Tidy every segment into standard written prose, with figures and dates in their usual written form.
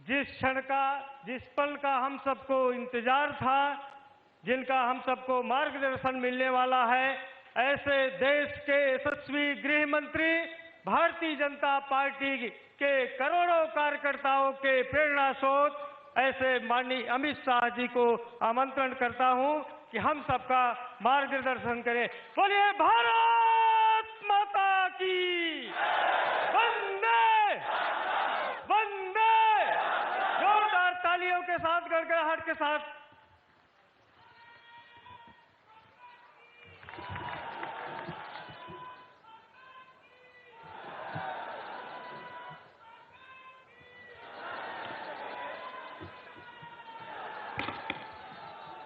जिस क्षण का, जिस पल का हम सबको इंतजार था, जिनका हम सबको मार्गदर्शन मिलने वाला है, ऐसे देश के यशस्वी गृह मंत्री, भारतीय जनता पार्टी के करोड़ों कार्यकर्ताओं के प्रेरणा स्रोत, ऐसे माननीय अमित शाह जी को आमंत्रण करता हूं कि हम सबका मार्गदर्शन करें। बोलिए भारत माता की वंदे वंदे। जोरदार तालियों के साथ, गड़गड़ाहट के साथ।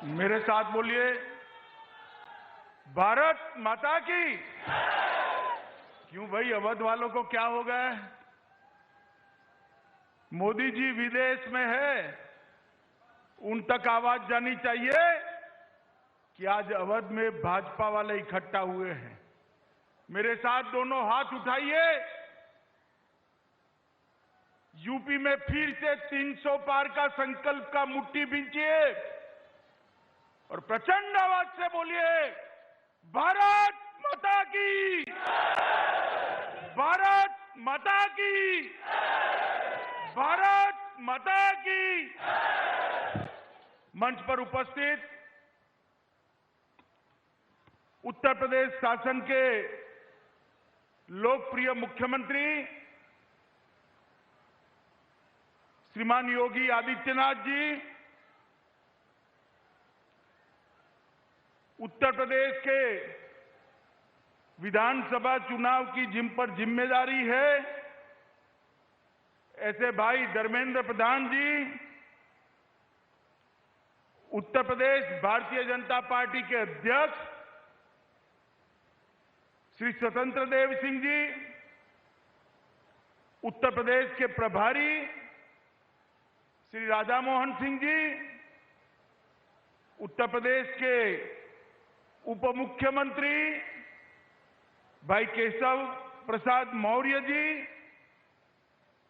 मेरे साथ बोलिए, भारत माता की। क्यों भाई, अवध वालों को क्या हो गया है? मोदी जी विदेश में है, उन तक आवाज जानी चाहिए कि आज अवध में भाजपा वाले इकट्ठा हुए हैं। मेरे साथ दोनों हाथ उठाइए। यूपी में फिर से 300 पार का संकल्प का मुट्ठी बींचिए और प्रचंड आवाज से बोलिए, भारत माता की, भारत माता की, भारत माता की। मंच पर उपस्थित उत्तर प्रदेश शासन के लोकप्रिय मुख्यमंत्री श्रीमान योगी आदित्यनाथ जी, उत्तर प्रदेश के विधानसभा चुनाव की जिन पर जिम्मेदारी है, ऐसे भाई धर्मेंद्र प्रधान जी, उत्तर प्रदेश भारतीय जनता पार्टी के अध्यक्ष श्री स्वतंत्र देव सिंह जी, उत्तर प्रदेश के प्रभारी श्री राधा मोहन सिंह जी, उत्तर प्रदेश के उप मुख्यमंत्री भाई केशव प्रसाद मौर्य जी,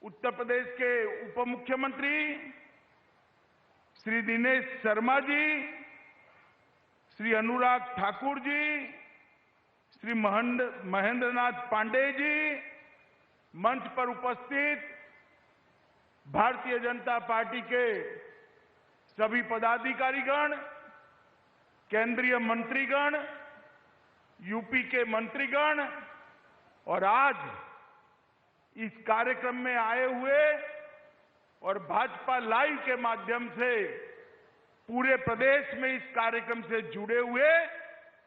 उत्तर प्रदेश के उप मुख्यमंत्री श्री दिनेश शर्मा जी, श्री अनुराग ठाकुर जी, श्री महेंद्रनाथ पांडे जी, मंच पर उपस्थित भारतीय जनता पार्टी के सभी पदाधिकारीगण, केंद्रीय मंत्रीगण, यूपी के मंत्रीगण और आज इस कार्यक्रम में आए हुए और भाजपा लाइव के माध्यम से पूरे प्रदेश में इस कार्यक्रम से जुड़े हुए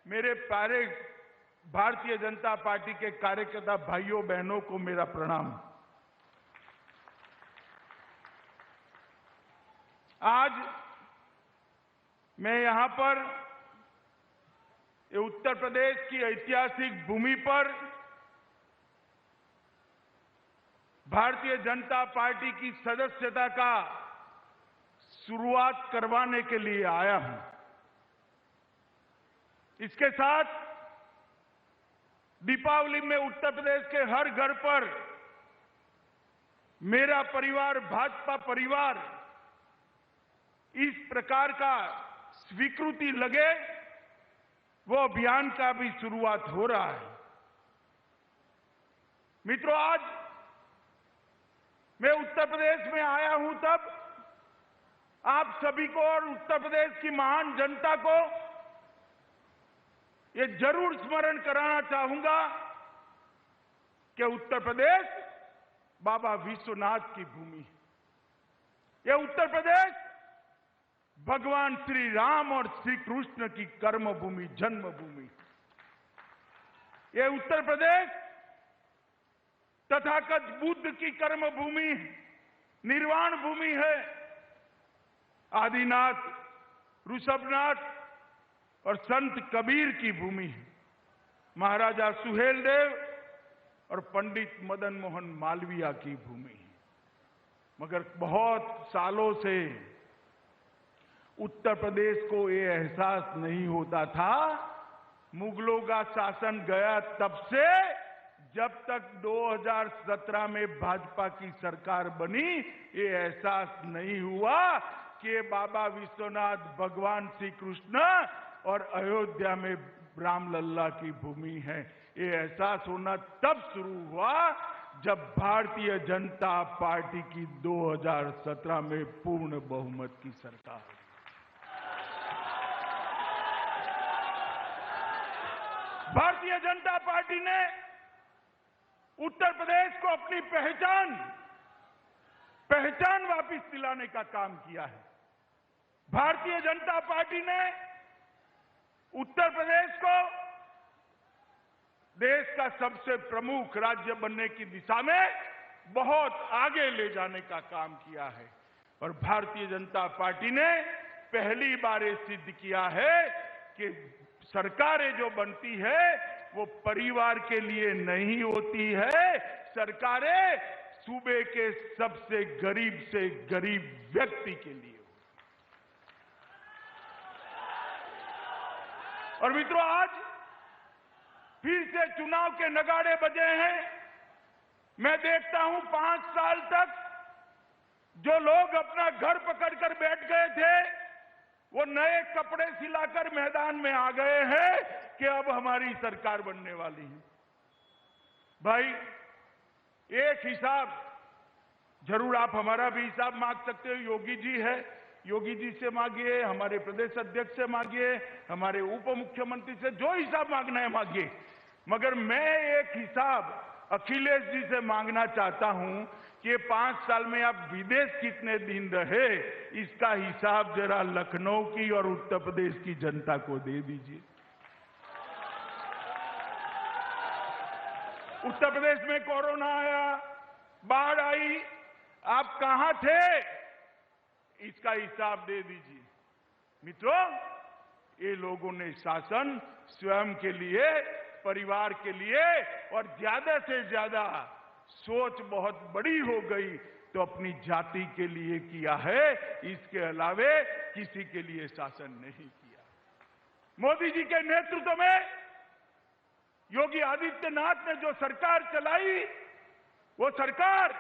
मेरे प्यारे भारतीय जनता पार्टी के कार्यकर्ता भाइयों बहनों को मेरा प्रणाम। आज मैं यहां पर उत्तर प्रदेश की ऐतिहासिक भूमि पर भारतीय जनता पार्टी की सदस्यता का शुरुआत करवाने के लिए आया हूं। इसके साथ दीपावली में उत्तर प्रदेश के हर घर पर मेरा परिवार, भाजपा परिवार, इस प्रकार का स्वीकृति लगे, वो अभियान का भी शुरुआत हो रहा है। मित्रों, आज मैं उत्तर प्रदेश में आया हूं तब आप सभी को और उत्तर प्रदेश की महान जनता को ये जरूर स्मरण कराना चाहूंगा कि उत्तर प्रदेश बाबा विश्वनाथ की भूमि है। यह उत्तर प्रदेश भगवान श्री राम और श्री कृष्ण की कर्मभूमि, जन्मभूमि। यह उत्तर प्रदेश तथागत बुद्ध की कर्मभूमि, निर्वाण भूमि है। आदिनाथ, ऋषभनाथ और संत कबीर की भूमि है। महाराजा सुहेलदेव और पंडित मदन मोहन मालवीय की भूमि है। मगर बहुत सालों से उत्तर प्रदेश को ये एहसास नहीं होता था। मुगलों का शासन गया तब से जब तक 2017 में भाजपा की सरकार बनी, ये एहसास नहीं हुआ कि बाबा विश्वनाथ भगवान श्री कृष्ण और अयोध्या में रामलल्ला की भूमि है। ये एहसास होना तब शुरू हुआ जब भारतीय जनता पार्टी की 2017 में पूर्ण बहुमत की सरकार हुई। भारतीय जनता पार्टी ने उत्तर प्रदेश को अपनी पहचान वापस दिलाने का काम किया है। भारतीय जनता पार्टी ने उत्तर प्रदेश को देश का सबसे प्रमुख राज्य बनने की दिशा में बहुत आगे ले जाने का काम किया है। और भारतीय जनता पार्टी ने पहली बार ये सिद्ध किया है कि सरकारें जो बनती है वो परिवार के लिए नहीं होती है, सरकारें सूबे के सबसे गरीब से गरीब व्यक्ति के लिए। और मित्रों, आज फिर से चुनाव के नगाड़े बजे हैं। मैं देखता हूं 5 साल तक जो लोग अपना घर पकड़कर बैठ गए थे, वो नए कपड़े सिलाकर मैदान में आ गए हैं कि अब हमारी सरकार बनने वाली है। भाई, एक हिसाब जरूर आप हमारा भी हिसाब मांग सकते हो। योगी जी है, योगी जी से मांगिए, हमारे प्रदेश अध्यक्ष से मांगिए, हमारे उप मुख्यमंत्री से जो हिसाब मांगना है मांगिए। मगर मैं एक हिसाब अखिलेश जी से मांगना चाहता हूं कि 5 साल में आप विदेश कितने दिन रहे, इसका हिसाब जरा लखनऊ की और उत्तर प्रदेश की जनता को दे दीजिए। उत्तर प्रदेश में कोरोना आया, बाढ़ आई, आप कहां थे, इसका हिसाब दे दीजिए। मित्रों, ये लोगों ने शासन स्वयं के लिए, परिवार के लिए और ज्यादा से ज्यादा सोच बहुत बड़ी हो गई तो अपनी जाति के लिए किया है, इसके अलावे किसी के लिए शासन नहीं किया। मोदी जी के नेतृत्व में योगी आदित्यनाथ ने जो सरकार चलाई, वो सरकार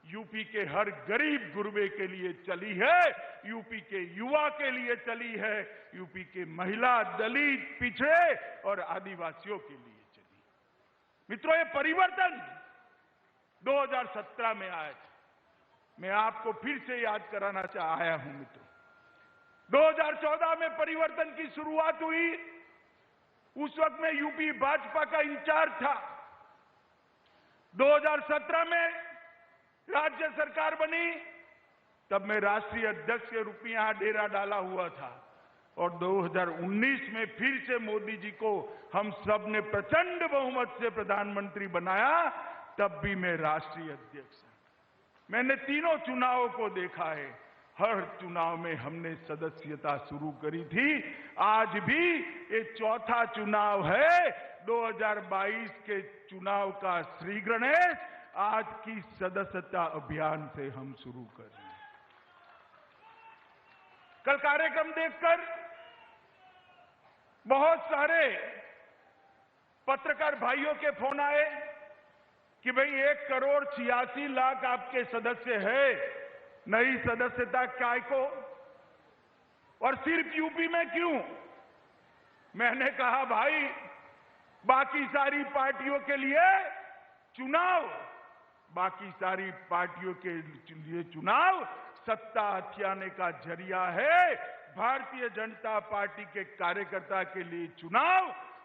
यूपी के हर गरीब गुरबे के लिए चली है, यूपी के युवा के लिए चली है, यूपी के महिला, दलित, पिछड़े और आदिवासियों के लिए चली। मित्रों, ये परिवर्तन 2017 में आया था। मैं आपको फिर से याद कराना आया हूं मित्रों। 2014 में परिवर्तन की शुरुआत हुई, उस वक्त में यूपी भाजपा का इंचार्ज था। 2017 में राज्य सरकार बनी, तब मैं राष्ट्रीय अध्यक्ष के रूप में यहां डेरा डाला हुआ था। और 2019 में फिर से मोदी जी को हम सब ने प्रचंड बहुमत से प्रधानमंत्री बनाया, तब भी मैं राष्ट्रीय अध्यक्ष हूं। मैंने तीनों चुनावों को देखा है, हर चुनाव में हमने सदस्यता शुरू करी थी। आज भी ये चौथा चुनाव है। 2022 के चुनाव का श्री गणेश आज की सदस्यता अभियान से हम शुरू कर रहे हैं। कल कार्यक्रम देखकर बहुत सारे पत्रकार भाइयों के फोन आए कि भाई 1,86,00,000 आपके सदस्य है, नई सदस्यता काय को, और सिर्फ यूपी में क्यों? मैंने कहा भाई, बाकी सारी पार्टियों के लिए चुनाव, बाकी सारी पार्टियों के लिए चुनाव सत्ता हथियाने का जरिया है। भारतीय जनता पार्टी के कार्यकर्ता के लिए चुनाव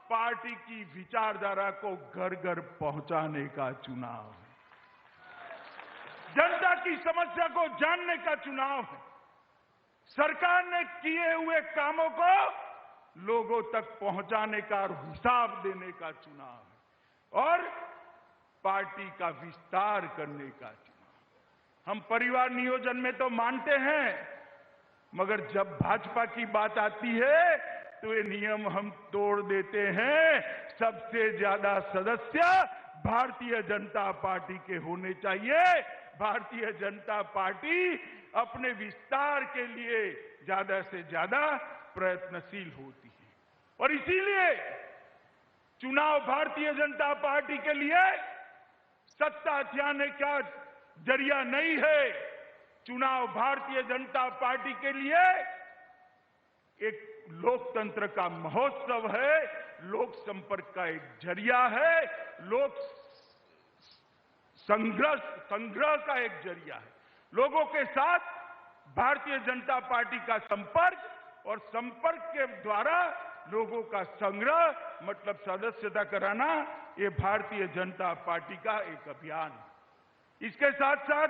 पार्टी की विचारधारा को घर घर पहुंचाने का चुनाव है, जनता की समस्या को जानने का चुनाव है, सरकार ने किए हुए कामों को लोगों तक पहुंचाने का और हिसाब देने का चुनाव है, और पार्टी का विस्तार करने का चुनाव। हम परिवार नियोजन में तो मानते हैं, मगर जब भाजपा की बात आती है तो ये नियम हम तोड़ देते हैं। सबसे ज्यादा सदस्य भारतीय जनता पार्टी के होने चाहिए। भारतीय जनता पार्टी अपने विस्तार के लिए ज्यादा से ज्यादा प्रयत्नशील होती है, और इसीलिए चुनाव भारतीय जनता पार्टी के लिए सत्ता चाहने का जरिया नहीं है। चुनाव भारतीय जनता पार्टी के लिए एक लोकतंत्र का महोत्सव है, लोक संपर्क का एक जरिया है, लोक संग्रह का एक जरिया है। लोगों के साथ भारतीय जनता पार्टी का संपर्क और संपर्क के द्वारा लोगों का संग्रह मतलब सदस्यता कराना, ये भारतीय जनता पार्टी का एक अभियान है। इसके साथ साथ